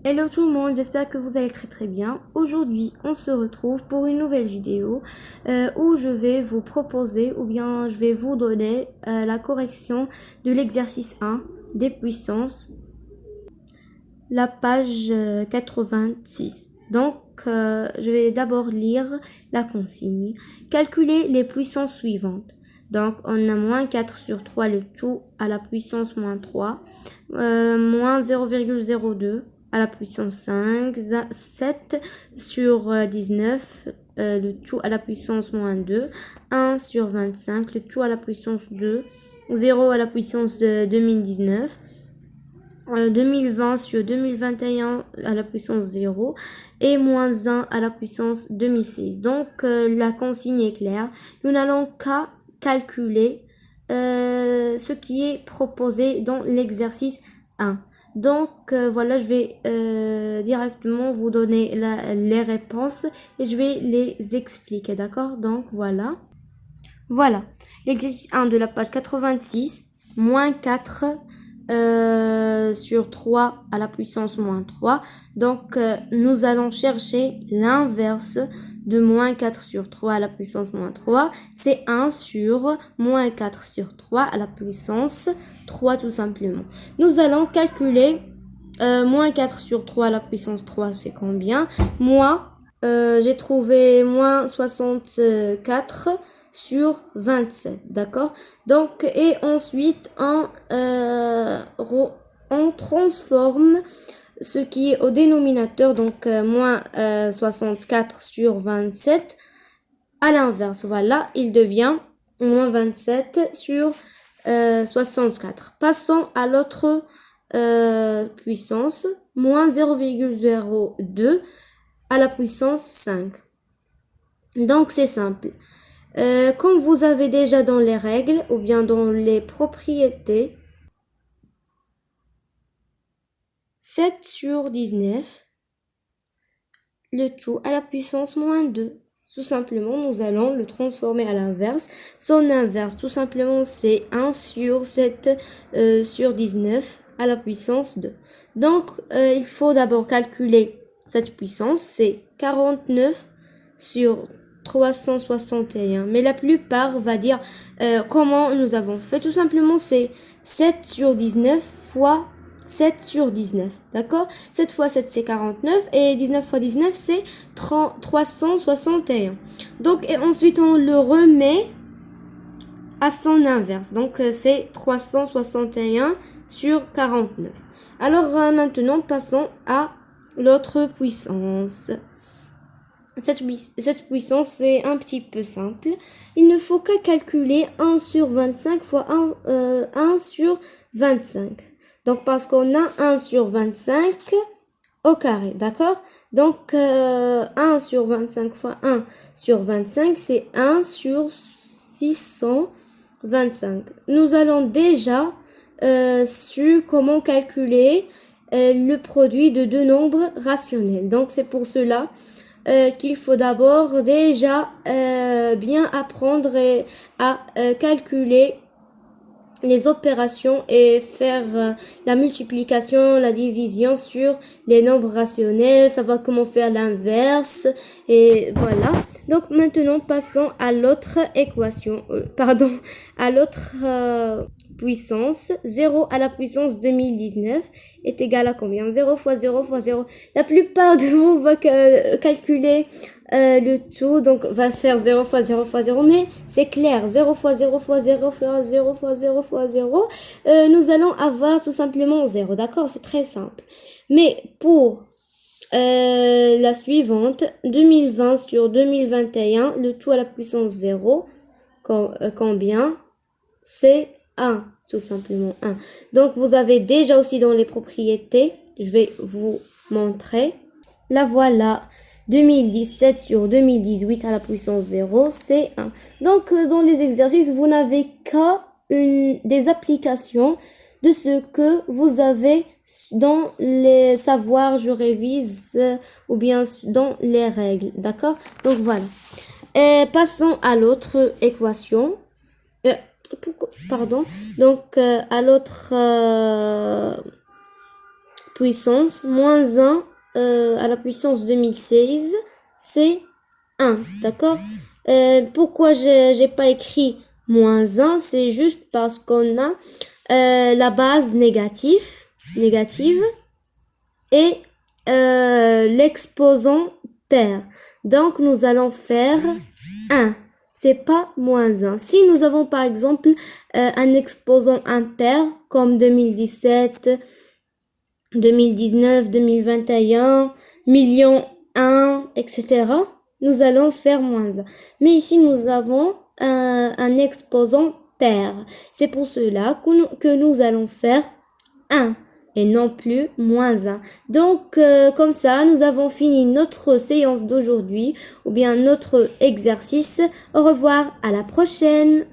Hello tout le monde, j'espère que vous allez très bien. Aujourd'hui, on se retrouve pour une nouvelle vidéo où je vais vous proposer ou bien je vais vous donner la correction de l'exercice 1 des puissances, la page 86. Donc, je vais d'abord lire la consigne. Calculer les puissances suivantes. Donc, on a moins 4 sur 3, le tout à la puissance moins 3, moins 0,02 à la puissance 5, 7 sur 19, le tout à la puissance moins 2, 1 sur 25, le tout à la puissance 2, 0 à la puissance de 2019, 2020 sur 2021 à la puissance 0 et moins 1 à la puissance 2016. Donc, la consigne est claire. Nous n'allons qu'à calculer ce qui est proposé dans l'exercice 1. Donc, voilà, je vais directement vous donner les réponses et je vais les expliquer, d'accord? Donc, voilà. Voilà, l'exercice 1 de la page 86, moins 4 sur 3 à la puissance moins 3. Donc, nous allons chercher l'inverse de moins 4 sur 3 à la puissance moins 3. C'est 1 sur moins 4 sur 3 à la puissance 3 tout simplement. Nous allons calculer moins 4 sur 3 à la puissance 3, c'est combien? Moi, j'ai trouvé moins 64 sur 27, d'accord? Donc, et ensuite, on transforme ce qui est au dénominateur, donc moins 64 sur 27, à l'inverse. Voilà, il devient moins 27 sur 64. Passons à l'autre puissance, moins 0,02 à la puissance 5. Donc, c'est simple. Comme vous avez déjà dans les règles ou bien dans les propriétés, 7 sur 19, le tout à la puissance moins 2. Tout simplement, nous allons le transformer à l'inverse. Son inverse, tout simplement, c'est 1 sur 7 sur 19 à la puissance 2. Donc, il faut d'abord calculer cette puissance. C'est 49 sur 361. Mais la plupart va dire comment nous avons fait. Tout simplement, c'est 7 sur 19 fois 7 sur 19. D'accord? 7 fois 7, c'est 49. Et 19 fois 19, c'est 361. Donc, et ensuite, on le remet à son inverse. Donc, c'est 361 sur 49. Alors, maintenant, passons à l'autre puissance. Cette puissance, c'est un petit peu simple. Il ne faut qu'à calculer 1 sur 25 fois 1 sur 25. Donc, parce qu'on a 1 sur 25 au carré, d'accord? Donc, 1 sur 25 fois 1 sur 25, c'est 1 sur 625. Nous allons déjà su comment calculer le produit de deux nombres rationnels. Donc, c'est pour cela qu'il faut d'abord déjà bien apprendre à calculer les opérations et faire la multiplication, la division sur les nombres rationnels, savoir comment faire l'inverse et voilà. Donc maintenant passons à l'autre équation, à l'autre puissance. 0 à la puissance 2019 est égal à combien? 0 fois 0 fois 0. La plupart de vous va calculer le tout, donc va faire 0 fois 0 fois 0, mais c'est clair, 0 fois 0 fois 0 fois 0 fois 0 fois 0, nous allons avoir tout simplement 0, d'accord? C'est très simple. Mais pour la suivante, 2020 sur 2021, le tout à la puissance 0, combien? C'est 1, tout simplement 1. Donc, vous avez déjà aussi dans les propriétés, je vais vous montrer. La voilà, 2017 sur 2018 à la puissance 0, c'est 1. Donc, dans les exercices, vous n'avez qu'à des applications de ce que vous avez dans les savoirs, je révise, ou bien dans les règles, d'accord? Donc, voilà. Et passons à l'autre équation. Pardon. Donc, à l'autre puissance moins 1 à la puissance 2016, c'est 1, d'accord? Pourquoi j'ai pas écrit moins 1? C'est juste parce qu'on a la base négative et l'exposant pair. Donc, nous allons faire 1. C'est pas moins 1. Si nous avons par exemple un exposant impair comme 2017, 2019, 2021, million 1, etc., nous allons faire moins 1. Mais ici, nous avons un exposant pair. C'est pour cela que nous allons faire 1 et non plus moins 1. Donc, comme ça, nous avons fini notre séance d'aujourd'hui ou bien notre exercice. Au revoir, à la prochaine.